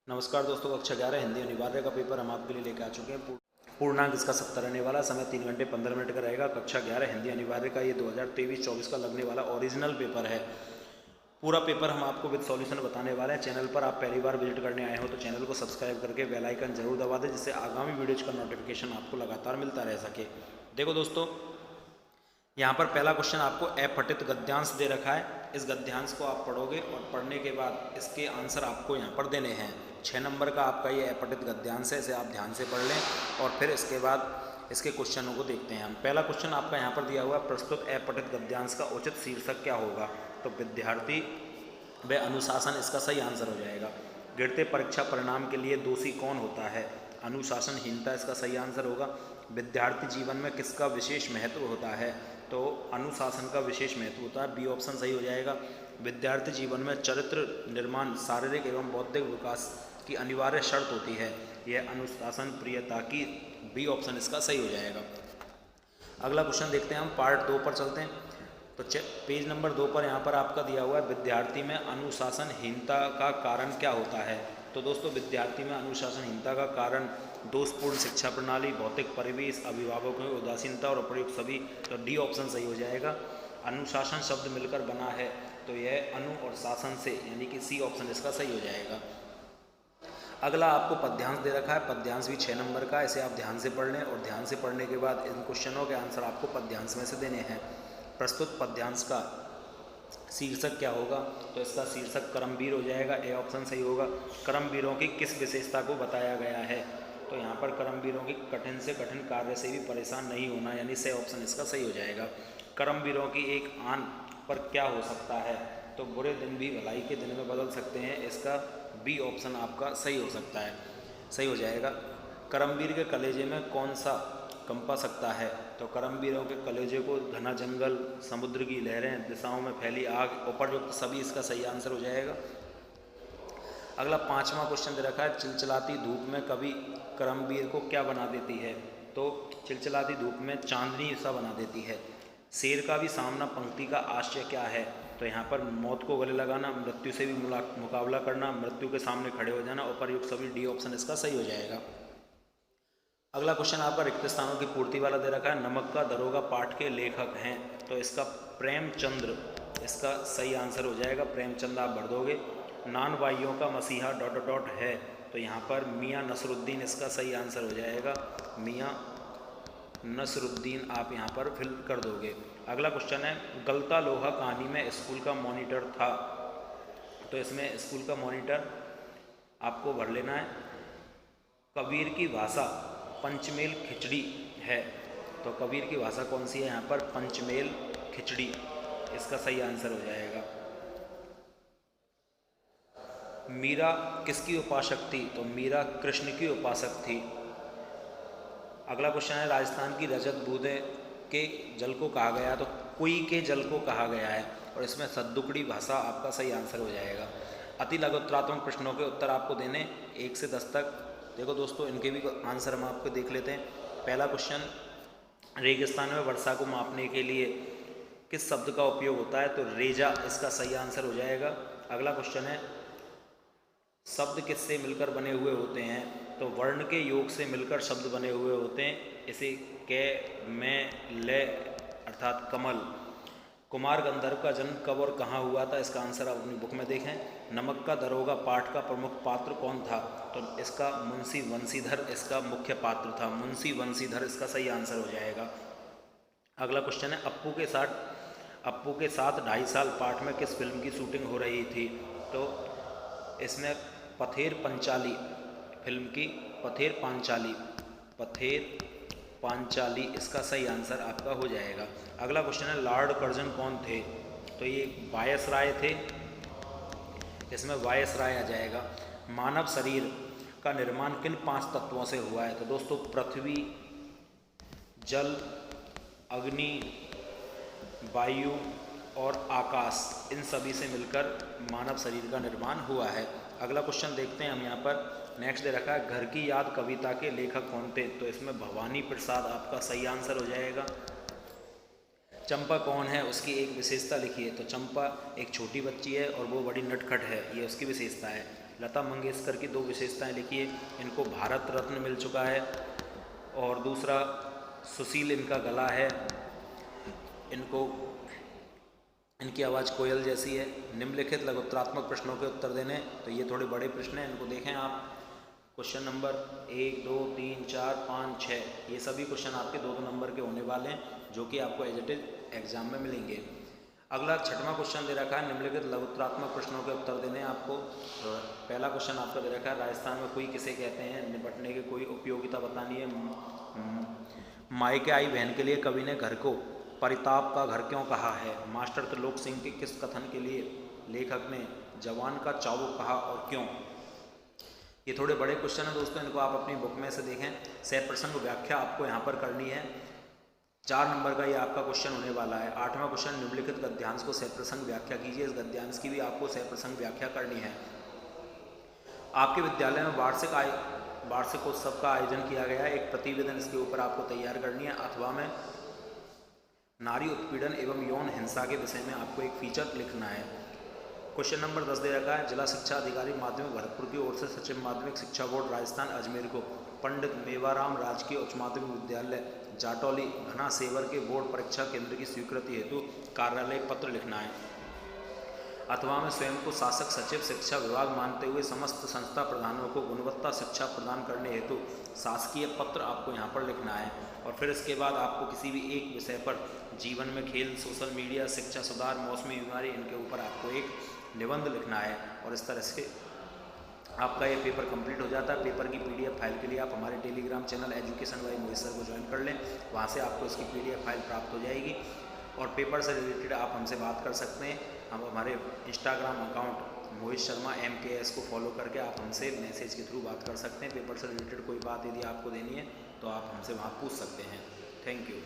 नमस्कार दोस्तों, कक्षा 11 हिंदी अनिवार्य का पेपर हम आपके लिए लेकर आ चुके हैं। पूर्णांक इसका 70 रहने वाला, समय 3 घंटे 15 मिनट का रहेगा। कक्षा 11 हिंदी अनिवार्य का ये 2023-24 का लगने वाला ओरिजिनल पेपर है। पूरा पेपर हम आपको विद सॉल्यूशन बताने वाले हैं। चैनल पर आप पहली बार विजिट करने आए हो तो चैनल को सब्सक्राइब करके बेल आइकन जरूर दबा दें, जिससे आगामी वीडियोज का नोटिफिकेशन आपको लगातार मिलता रह सके। देखो दोस्तों, यहाँ पर पहला क्वेश्चन आपको अपठित गद्यांश दे रखा है। इस गद्यांश को आप पढ़ोगे और पढ़ने के बाद इसके आंसर आपको यहाँ पर देने हैं। 6 नंबर का आपका ये अपठित गद्यांश है, इसे आप ध्यान से पढ़ लें और फिर इसके बाद इसके क्वेश्चनों को देखते हैं हम। पहला क्वेश्चन आपका यहाँ पर दिया हुआ है, प्रस्तुत अपठित गद्यांश का उचित शीर्षक क्या होगा? तो विद्यार्थी व अनुशासन इसका सही आंसर हो जाएगा। गिरते परीक्षा परिणाम के लिए दोषी कौन होता है? अनुशासनहीनता इसका सही आंसर होगा। विद्यार्थी जीवन में किसका विशेष महत्व होता है? तो अनुशासन का विशेष महत्व होता है, बी ऑप्शन सही हो जाएगा। विद्यार्थी जीवन में चरित्र निर्माण शारीरिक एवं बौद्धिक विकास की अनिवार्य शर्त होती है, यह अनुशासन प्रियता की, बी ऑप्शन इसका सही हो जाएगा। अगला क्वेश्चन देखते हैं हम, पार्ट 2 पर चलते हैं। तो पेज नंबर 2 पर यहाँ पर आपका दिया हुआ है, विद्यार्थी में अनुशासनहीनता का कारण क्या होता है? तो दोस्तों, विद्यार्थी में अनुशासनहीनता का कारण दोषपूर्ण शिक्षा प्रणाली, भौतिक परिवेश, अभिभावकों की उदासीनता और अप्रयुक्त सभी, तो डी ऑप्शन सही हो जाएगा। अनुशासन शब्द मिलकर बना है तो यह अनु और शासन से, यानी कि सी ऑप्शन इसका सही हो जाएगा। अगला आपको पद्यांश दे रखा है, पद्यांश भी 6 नंबर का, इसे आप ध्यान से पढ़ लें और ध्यान से पढ़ने के बाद इन क्वेश्चनों के आंसर आपको पद्यांश में से देने हैं। प्रस्तुत पद्यांश का शीर्षक क्या होगा? तो इसका शीर्षक कर्मवीर हो जाएगा, ए ऑप्शन सही होगा। कर्मवीरों की किस विशेषता को बताया गया है? तो यहाँ पर कर्मवीरों की कठिन से कठिन कार्य से भी परेशान नहीं होना, यानी से ऑप्शन इसका सही हो जाएगा। कर्मवीरों की एक आन पर क्या हो सकता है? तो बुरे दिन भी भलाई के दिन में बदल सकते हैं, इसका बी ऑप्शन आपका सही हो सकता है, सही हो जाएगा। कर्मवीर के कलेजे में कौन सा कंपा सकता है? तो कर्मवीरों के कलेजे को घना जंगल, समुद्र की लहरें, दिशाओं में फैली आग, उपरयुक्त सभी इसका सही आंसर हो जाएगा। अगला 5वां क्वेश्चन दे रखा है, चिलचिलाती धूप में कवि कर्मवीर को क्या बना देती है? तो चिलचिलाती धूप में चांदनी सा बना देती है। शेर का भी सामना पंक्ति का आशय क्या है? तो यहाँ पर मौत को गले लगाना, मृत्यु से भी मुकाबला करना, मृत्यु के सामने खड़े हो जाना, उपरयुक्त सभी, डी ऑप्शन इसका सही हो जाएगा। अगला क्वेश्चन आपका रिक्त स्थानों की पूर्ति वाला दे रखा है, नमक का दरोगा पाठ के लेखक हैं, तो इसका प्रेमचंद्र इसका सही आंसर हो जाएगा। प्रेमचंद आप भर दोगे। नानवाइयों का मसीहा ... है, तो यहाँ पर मियाँ नसरुद्दीन इसका सही आंसर हो जाएगा। मियाँ नसरुद्दीन आप यहाँ पर फिल कर दोगे। अगला क्वेश्चन है, गलता लोहा कहानी में स्कूल का मॉनिटर था, तो इसमें स्कूल का मॉनिटर आपको भर लेना है। कबीर की भाषा पंचमेल खिचड़ी है, तो कबीर की भाषा कौन सी है? यहाँ पर पंचमेल खिचड़ी, इसका सही आंसर हो जाएगा। मीरा किसकी उपासक थी? तो मीरा कृष्ण की उपासक थी। अगला क्वेश्चन है, राजस्थान की रजत बूंदें के जल को कहा गया, तो कुई के जल को कहा गया है, और इसमें सद्दुकड़ी भाषा आपका सही आंसर हो जाएगा। अति लघुत्तरात्मक प्रश्नों के उत्तर आपको देने 1 से 10 तक। देखो दोस्तों, इनके भी आंसर हम आपको देख लेते हैं। पहला क्वेश्चन, रेगिस्तान में वर्षा को मापने के लिए किस शब्द का उपयोग होता है? तो रेजा इसका सही आंसर हो जाएगा। अगला क्वेश्चन है, शब्द किससे मिलकर बने हुए होते हैं? तो वर्ण के योग से मिलकर शब्द बने हुए होते हैं, इसे कै, मैं, ले अर्थात कमल। कुमार गंधर्व का जन्म कब और कहाँ हुआ था? इसका आंसर आप अपनी बुक में देखें। नमक का दरोगा पाठ का प्रमुख पात्र कौन था? तो इसका मुंशी वंशीधर इसका मुख्य पात्र था, मुंशी वंशीधर इसका सही आंसर हो जाएगा। अगला क्वेश्चन है, अप्पू के साथ 2.5 साल पाठ में किस फिल्म की शूटिंग हो रही थी? तो इसमें पथेर पंचाली फिल्म की, पथेर पांचाली इसका सही आंसर आपका हो जाएगा। अगला क्वेश्चन है, लॉर्ड कर्जन कौन थे? तो ये वायसराय थे, इसमें वायसराय आ जाएगा। मानव शरीर का निर्माण किन 5 तत्वों से हुआ है? तो दोस्तों, पृथ्वी, जल, अग्नि, वायु और आकाश, इन सभी से मिलकर मानव शरीर का निर्माण हुआ है। अगला क्वेश्चन देखते हैं हम यहाँ पर, नेक्स्ट दे रखा है, घर की याद कविता के लेखक कौन थे? तो इसमें भवानी प्रसाद आपका सही आंसर हो जाएगा। चंपा कौन है, उसकी एक विशेषता लिखिए। तो चंपा एक छोटी बच्ची है और वो बड़ी नटखट है, ये उसकी विशेषता है। लता मंगेशकर की 2 विशेषताएं लिखिए। इनको भारत रत्न मिल चुका है, और दूसरा सुशील इनका गला है, इनकी आवाज़ कोयल जैसी है। निम्नलिखित लघुत्तरात्मक प्रश्नों के उत्तर देने, तो ये थोड़े बड़े प्रश्न हैं, इनको देखें आप। क्वेश्चन नंबर 1, 2, 3, 4, 5, 6, ये सभी क्वेश्चन आपके 2-2 नंबर के होने वाले हैं, जो कि आपको एज इट इज एग्जाम में मिलेंगे। अगला 6वां क्वेश्चन दे रखा है, निम्नलिखित लघुत्तरात्मक प्रश्नों के उत्तर देने आपको। तो पहला क्वेश्चन आपका दे रखा है, राजस्थान में कुई किसे कहते हैं, निपटने की कोई उपयोगिता बतानी है। मायके आई बहन के लिए कवि ने घर को परिताप का घर क्यों कहा है। मास्टर त्रिलोक सिंह के किस कथन के लिए लेखक ने जवान का चाबुक कहा और क्यों। ये थोड़े बड़े क्वेश्चन हैं दोस्तों, इनको आप अपनी बुक में से देखें। सह प्रसंग व्याख्या आपको यहाँ पर करनी है, 4 नंबर का ये आपका क्वेश्चन होने वाला है। 8वां क्वेश्चन, निम्नलिखित गद्यांश को सह प्रसंग व्याख्या कीजिए। इस गद्यांश की भी आपको सह प्रसंग व्याख्या करनी है। आपके विद्यालय में वार्षिकोत्सव का आयोजन किया गया है, एक प्रतिवेदन इसके ऊपर आपको तैयार करनी है। अथवा में नारी उत्पीड़न एवं यौन हिंसा के विषय में आपको एक फीचर लिखना है। क्वेश्चन नंबर 10 दे रखा है, जिला शिक्षा अधिकारी माध्यमिक भरतपुर की ओर से सचिव माध्यमिक शिक्षा बोर्ड राजस्थान अजमेर को पंडित मेवाराम राजकीय उच्च माध्यमिक विद्यालय जाटौली घना सेवर के बोर्ड परीक्षा केंद्र की स्वीकृति हेतु कार्यालय पत्र लिखना है। अथवा में स्वयं को शासक सचिव शिक्षा विभाग मानते हुए समस्त संस्था प्रधानों को गुणवत्ता शिक्षा प्रदान करने हेतु शासकीय पत्र आपको यहाँ पर लिखना है। और फिर इसके बाद आपको किसी भी एक विषय पर, जीवन में खेल, सोशल मीडिया, शिक्षा सुधार, मौसमी बीमारी, इनके ऊपर आपको एक निबंध लिखना है। और इस तरह से आपका ये पेपर कंप्लीट हो जाता है। पेपर की PDF फाइल के लिए आप हमारे Telegram channel education by Mohit sir को ज्वाइन कर लें, वहाँ से आपको इसकी PDF फाइल प्राप्त हो जाएगी। और पेपर से रिलेटेड आप हमसे बात कर सकते हैं। हम हमारे Instagram account Mohit Sharma MKS को फॉलो करके आप हमसे मैसेज के थ्रू बात कर सकते हैं। पेपर से रिलेटेड कोई बात यदि आपको देनी है तो आप हमसे वहाँ पूछ सकते हैं। Thank you.